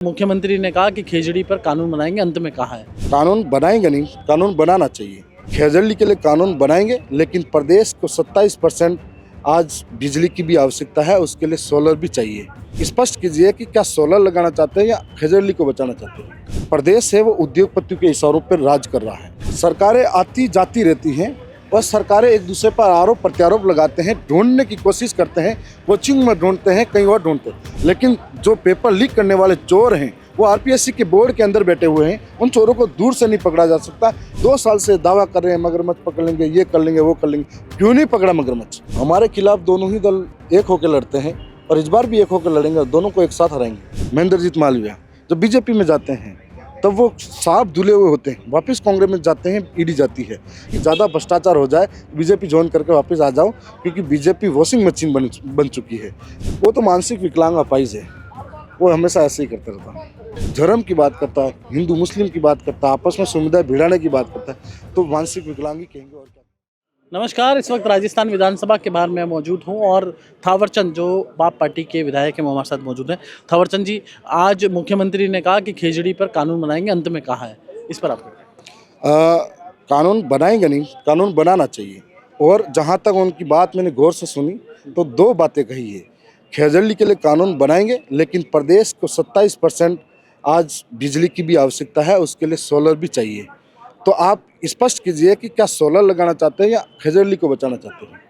मुख्यमंत्री ने कहा कि खेजड़ी पर कानून बनाएंगे, अंत में कहा है। कानून बनाएंगे नहीं, कानून बनाना चाहिए। खेजड़ी के लिए कानून बनाएंगे, लेकिन प्रदेश को 27% आज बिजली की भी आवश्यकता है, उसके लिए सोलर भी चाहिए। स्पष्ट कीजिए कि क्या सोलर लगाना चाहते हैं या खेजड़ी को बचाना चाहते हैं। प्रदेश है वो उद्योगपतियों के इशारों पर राज कर रहा है। सरकारें आती जाती रहती हैं और सरकारें एक दूसरे पर आरोप प्रत्यारोप लगाते हैं, ढूंढने की कोशिश करते हैं, कोचिंग में ढूंढते हैं, कहीं और ढूंढते हैं, लेकिन जो पेपर लीक करने वाले चोर हैं वो आरपीएससी के बोर्ड के अंदर बैठे हुए हैं। उन चोरों को दूर से नहीं पकड़ा जा सकता। 2 साल से दावा कर रहे हैं मगरमच्छ पकड़ लेंगे, ये कर लेंगे, वो कर लेंगे, क्यों नहीं पकड़ा मगरमच्छ। हमारे खिलाफ दोनों ही दल एक होकर लड़ते हैं और इस बार भी एक होकर लड़ेंगे और दोनों को एक साथ हराएंगे। महेंद्रजीत मालवीय जब बीजेपी में जाते हैं तब वो साफ धुले हुए होते हैं, वापस कांग्रेस में जाते हैं, ईडी जाती है कि ज़्यादा भ्रष्टाचार हो जाए बीजेपी ज्वाइन करके वापस आ जाओ, क्योंकि बीजेपी वॉशिंग मशीन बन चुकी है। वो तो मानसिक विकलांग अपाहिज है, वो हमेशा ऐसे ही करता रहता है। धर्म की बात करता है, हिंदू मुस्लिम की बात करता है, आपस में समुदाय भिड़ाने की बात करता है, तो मानसिक विकलांग ही कहेंगे और क्या। नमस्कार, इस वक्त राजस्थान विधानसभा के बाहर मैं मौजूद हूं और थावरचंद जो बाप पार्टी के विधायक हैं वो हमारे साथ मौजूद हैं। थावरचंद जी, आज मुख्यमंत्री ने कहा कि खेजड़ी पर कानून बनाएंगे, अंत में कहा है, इस पर आप कानून बनाएंगे नहीं, कानून बनाना चाहिए। और जहाँ तक उनकी बात मैंने गौर से सुनी तो 2 बातें कही है। खेजड़ी के लिए कानून बनाएंगे, लेकिन प्रदेश को 27% आज बिजली की भी आवश्यकता है, उसके लिए सोलर भी चाहिए। तो आप स्पष्ट कीजिए कि क्या सोलर लगाना चाहते हैं या खेजड़ी को बचाना चाहते हैं।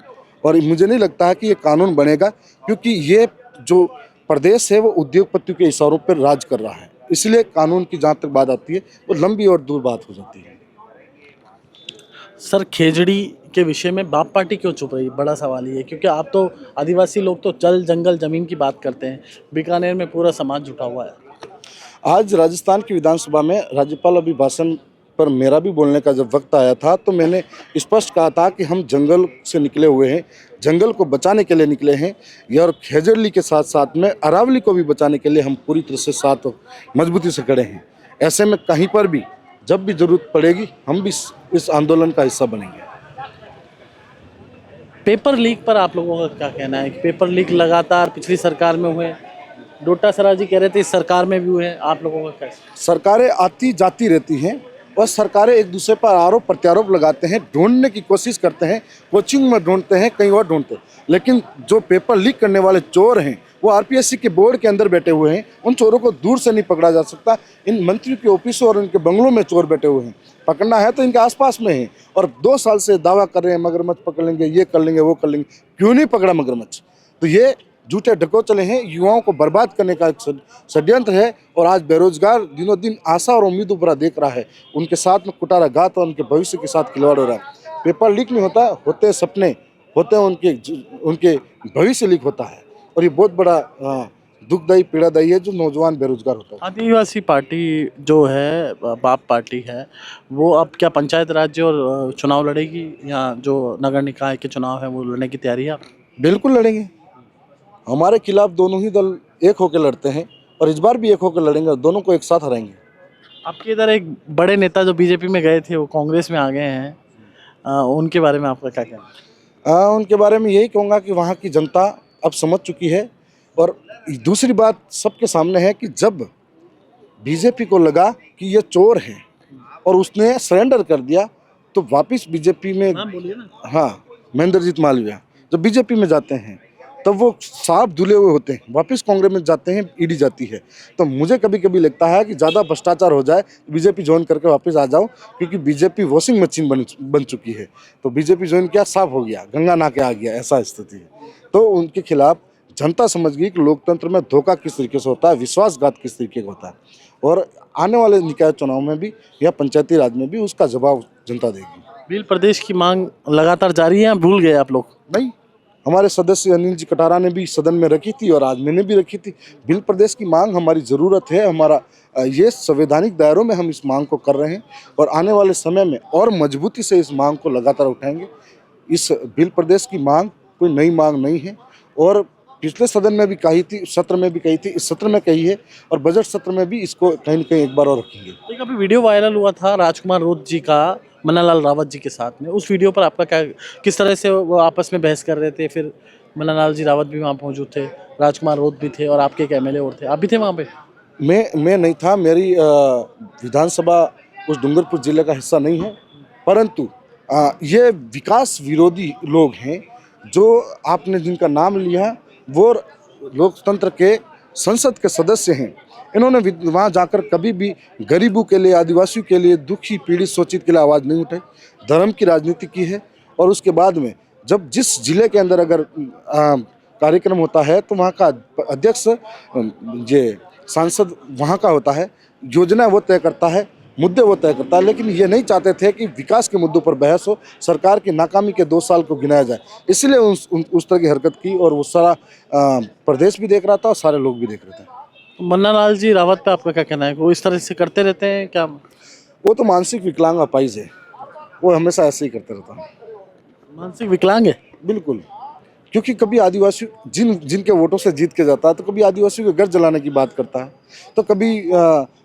और मुझे नहीं लगता है कि ये कानून बनेगा, क्योंकि ये जो प्रदेश है वो उद्योगपतियों के इशारों पर राज कर रहा है। इसलिए कानून की जहाँ तक बात आती है वो लंबी और दूर बात हो जाती है। सर, खेजड़ी के विषय में बाप पार्टी क्यों चुप रही? बड़ा सवाल ये है, क्योंकि आप तो आदिवासी लोग तो जल जंगल जमीन की बात करते हैं, बीकानेर में पूरा समाज जुटा हुआ है। आज राजस्थान की विधानसभा में राज्यपाल अभिभाषण पर मेरा भी बोलने का जब वक्त आया था तो मैंने स्पष्ट कहा था कि हम जंगल से निकले हुए हैं, जंगल को बचाने के लिए निकले हैं, और खेजड़ी के साथ साथ में अरावली को भी बचाने के लिए हम पूरी तरह से साथ मजबूती से खड़े हैं। ऐसे में कहीं पर भी जब भी जरूरत पड़ेगी हम भी इस आंदोलन का हिस्सा बनेंगे। पेपर लीक पर आप लोगों का क्या कहना है? कि पेपर लीक लगातार पिछली सरकार में हुए, डोटासरा जी कह रहे थे इस सरकार में भी हुए हैं, आप लोगों का क्या? सरकारें आती जाती रहती हैं और सरकारें एक दूसरे पर आरोप प्रत्यारोप लगाते हैं, ढूंढने की कोशिश करते हैं, कोचिंग में ढूंढते हैं, कहीं और ढूंढते हैं, लेकिन जो पेपर लीक करने वाले चोर हैं वो आरपीएससी के बोर्ड के अंदर बैठे हुए हैं। उन चोरों को दूर से नहीं पकड़ा जा सकता। इन मंत्रियों के ऑफिसों और इनके बंगलों में चोर बैठे हुए हैं, पकड़ना है तो इनके आसपास में है। और 2 साल से दावा कर रहे हैं मगरमच्छ पकड़ लेंगे, ये कर लेंगे, वो कर लेंगे, क्यों नहीं पकड़ा मगरमच्छ। तो ये झूठे ढकोचले हैं, युवाओं को बर्बाद करने का एक षड्यंत्र है। और आज बेरोजगार दिनों दिन आशा और उम्मीदों पर देख रहा है, उनके साथ में कुटाराघात और उनके भविष्य के साथ खिलवाड़ हो रहा है। पेपर लीक नहीं होता, होते सपने होते हैं, उनके भविष्य लीक होता है। और ये बहुत बड़ा दुखदायी पीड़ादायी है जो नौजवान बेरोजगार होता है। आदिवासी पार्टी जो है, बाप पार्टी है, वो अब क्या पंचायत राज्य और चुनाव लड़ेगी, या जो नगर निकाय के चुनाव है वो लड़ने की तैयारी है? बिल्कुल लड़ेंगे। हमारे खिलाफ दोनों ही दल एक होकर लड़ते हैं और इस बार भी एक होकर लड़ेंगे और दोनों को एक साथ हराएंगे। आपके इधर एक बड़े नेता जो बीजेपी में गए थे वो कांग्रेस में आ गए हैं, उनके बारे में आपका क्या कहना है? उनके बारे में यही कहूँगा कि वहाँ की जनता अब समझ चुकी है। और दूसरी बात सबके सामने है कि जब बीजेपी को लगा कि ये चोर है और उसने सरेंडर कर दिया तो वापस बीजेपी में, बोलिए ना। हाँ, महेंद्रजीत मालवीय जब बीजेपी में जाते हैं तब वो साफ धुले हुए होते हैं, वापस कांग्रेस में जाते हैं, ईडी जाती है। तो मुझे कभी कभी लगता है कि ज़्यादा भ्रष्टाचार हो जाए बीजेपी ज्वाइन करके वापस आ जाओ, क्योंकि बीजेपी वॉशिंग मशीन बन चुकी है। तो बीजेपी ज्वाइन किया, साफ हो गया, गंगा नहा के आ गया, ऐसा स्थिति है। तो उनके खिलाफ जनता समझ गई कि लोकतंत्र में धोखा किस तरीके से होता है, विश्वासघात किस तरीके का होता है। और आने वाले निकाय चुनाव में भी या पंचायती राज में भी उसका जवाब जनता देगी। बिल प्रदेश की मांग लगातार जारी है, भूल गए आप लोग? नहीं, हमारे सदस्य अनिल जी कटारा ने भी सदन में रखी थी और आज मैंने भी रखी थी। बिल प्रदेश की मांग हमारी ज़रूरत है, हमारा ये संवैधानिक दायरों में हम इस मांग को कर रहे हैं और आने वाले समय में और मजबूती से इस मांग को लगातार उठाएंगे। इस बिल प्रदेश की मांग कोई नई मांग नहीं है और पिछले सदन में भी कही थी, सत्र में भी कही थी, इस सत्र में कही है और बजट सत्र में भी इसको कहीं न कहीं एक बार और रखेंगे। एक अभी वीडियो वायरल हुआ था राजकुमार रोत जी का मन्नालाल रावत जी के साथ में, उस वीडियो पर आपका क्या, किस तरह से वो आपस में बहस कर रहे थे? फिर मन्नालाल जी रावत भी वहाँ मौजूद थे, राजकुमार रोत भी थे और आपके एक एमएलए और थे, आप भी थे वहाँ पे? मैं नहीं था, मेरी विधानसभा उस डूंगरपुर जिले का हिस्सा नहीं है, परंतु ये विकास विरोधी लोग हैं जो आपने जिनका नाम लिया, वो लोकतंत्र के संसद के सदस्य हैं। इन्होंने वहाँ जाकर कभी भी गरीबों के लिए, आदिवासियों के लिए, दुखी पीड़ित शोषित के लिए आवाज़ नहीं उठाई, धर्म की राजनीति की है। और उसके बाद में जब जिस जिले के अंदर अगर कार्यक्रम होता है तो वहाँ का अध्यक्ष ये सांसद वहाँ का होता है, योजना वो तय करता है, मुद्दे वो तय करता है। लेकिन ये नहीं चाहते थे कि विकास के मुद्दों पर बहस हो, सरकार की नाकामी के 2 साल को गिनाया जाए, इसलिए उस तरह की हरकत की। और वो सारा प्रदेश भी देख रहा था और सारे लोग भी देख रहे थे। मन्ना लाल जी रावत पे आपका क्या कहना है? वो इस तरह से करते रहते हैं क्या? वो तो मानसिक विकलांग अपाहिज है, वो हमेशा ऐसे ही करते रहता है। मानसिक विकलांग है? बिल्कुल, क्योंकि कभी आदिवासी जिनके वोटों से जीत के जाता है तो कभी आदिवासियों के घर जलाने की बात करता है, तो कभी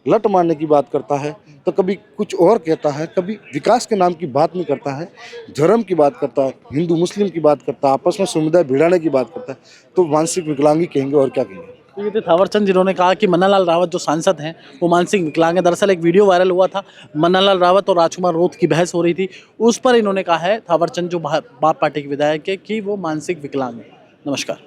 लट मारने की बात करता है, तो कभी कुछ और कहता है, कभी विकास के नाम की बात नहीं करता है, धर्म की बात करता है, हिंदू मुस्लिम की बात करता है, आपस में समुदाय भिड़ाने की बात करता है। तो मानसिक विकलांगी कहेंगे और क्या कहेंगे। तो ये थे थावरचंद जिन्होंने कहा कि मन्नालाल रावत जो सांसद हैं वो मानसिक विकलांग है। दरअसल एक वीडियो वायरल हुआ था, मन्नालाल रावत और राजकुमार रोत की बहस हो रही थी, उस पर इन्होंने कहा है थावरचंद जो बाप पार्टी के विधायक है कि वो मानसिक विकलांग है। नमस्कार।